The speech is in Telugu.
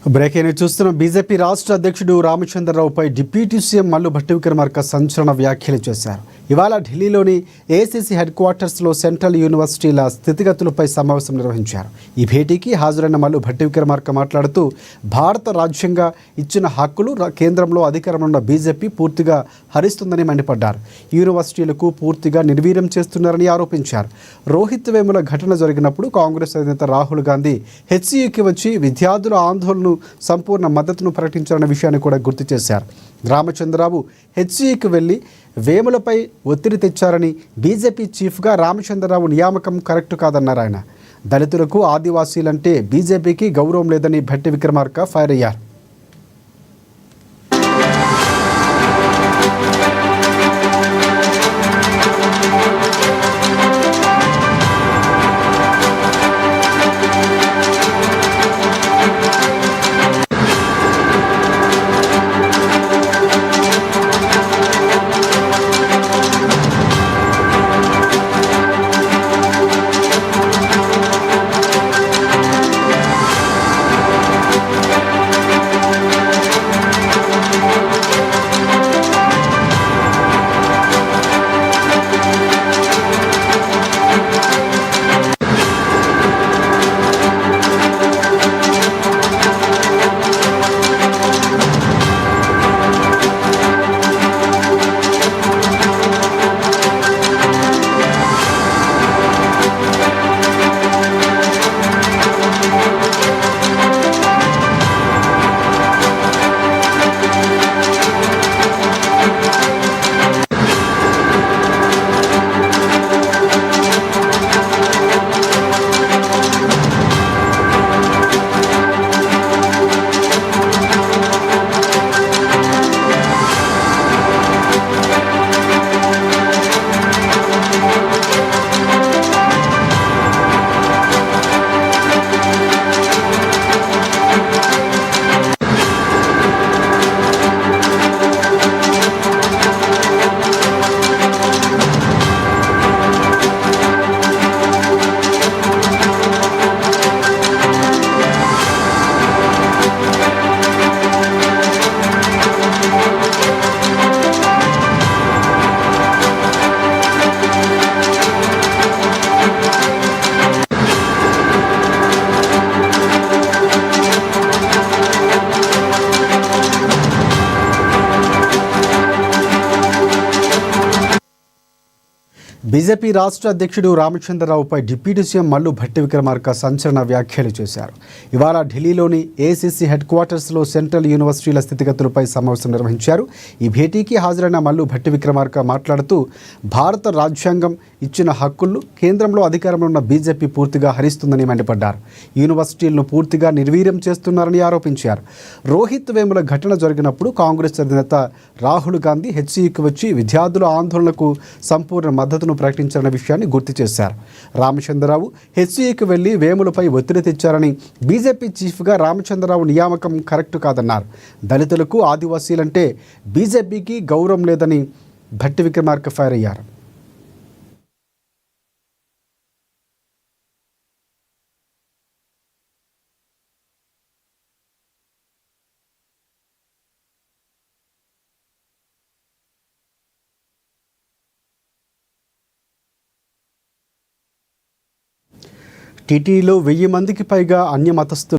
బ్రేకింగ్ న్యూస్ చూస్తున్న బీజేపీ రాష్ట్ర అధ్యక్షుడు రామచంద్రరావుపై డిప్యూటీ సీఎం మల్లు భట్టి విక్రమార్క సంచలన వ్యాఖ్యలు చేశారు. ఇవాళ ఢిల్లీలోని ఏఐసీసీ హెడ్ క్వార్టర్స్లో సెంట్రల్ యూనివర్సిటీల స్థితిగతులపై సమావేశం నిర్వహించారు. ఈ భేటీకి హాజరైన మల్లు భట్టి విక్రమార్క మాట్లాడుతూ భారత రాజ్యాంగ ఇచ్చిన హక్కులు కేంద్రంలో అధికారంలో ఉన్న బీజేపీ పూర్తిగా హరిస్తుందని మండిపడ్డారు. యూనివర్సిటీలకు పూర్తిగా నిర్వీర్యం చేస్తున్నారని ఆరోపించారు. రోహిత్ వేముల ఘటన జరిగినప్పుడు కాంగ్రెస్ అధినేత రాహుల్ గాంధీ హెచ్సీయూకి వచ్చి విద్యార్థుల ఆందోళనను సంపూర్ణ మద్దతును ప్రకటించారన్న విషయాన్ని కూడా గుర్తు చేశారు. రామచంద్రరావు హెచ్సీయూకి వెళ్లి వేములపై ఒత్తిడి తెచ్చారని, బీజేపీ చీఫ్గా రామచంద్రరావు నియామకం కరెక్ట్ కాదన్నారు ఆయన. దళితులకు ఆదివాసీలంటే బీజేపీకి గౌరవం లేదని భట్టి విక్రమార్క ఫైర్ అయ్యారు. బీజేపీ రాష్ట్ర అధ్యక్షుడు రామచంద్రరావుపై డిప్యూటీ సీఎం మల్లు భట్టి విక్రమార్క సంచలన వ్యాఖ్యలు చేశారు. ఇవాళ ఢిల్లీలోని ఏఐసీసీ హెడ్ క్వార్టర్స్లో సెంట్రల్ యూనివర్సిటీల స్థితిగతులపై సమావేశం నిర్వహించారు. ఈ భేటీకి హాజరైన మల్లు భట్టి విక్రమార్క మాట్లాడుతూ భారత రాజ్యాంగం ఇచ్చిన హక్కులు కేంద్రంలో అధికారంలో ఉన్న బీజేపీ పూర్తిగా హరిస్తుందని మండిపడ్డారు. యూనివర్సిటీలను పూర్తిగా నిర్వీర్యం చేస్తున్నారని ఆరోపించారు. రోహిత్ వేముల ఘటన జరిగినప్పుడు కాంగ్రెస్ అధినేత రాహుల్ గాంధీ హెచ్సీయూకి వచ్చి విద్యార్థుల ఆందోళనకు సంపూర్ణ మద్దతును ప్రకటించారన్న విషయాన్ని గుర్తు చేశారు. రామచంద్రరావు హెచ్సీయూకి వెళ్లి వేములపై ఒత్తిడి తెచ్చారని, బీజేపీ చీఫ్గా రామచంద్రరావు నియామకం కరెక్ట్ కాదన్నారు. దళితులకు ఆదివాసీలంటే బీజేపీకి గౌరవం లేదని భట్టి విక్రమార్క ఫైర్ అయ్యారు. టీటీలో 1000 మందికి పైగా అన్య మతస్థులు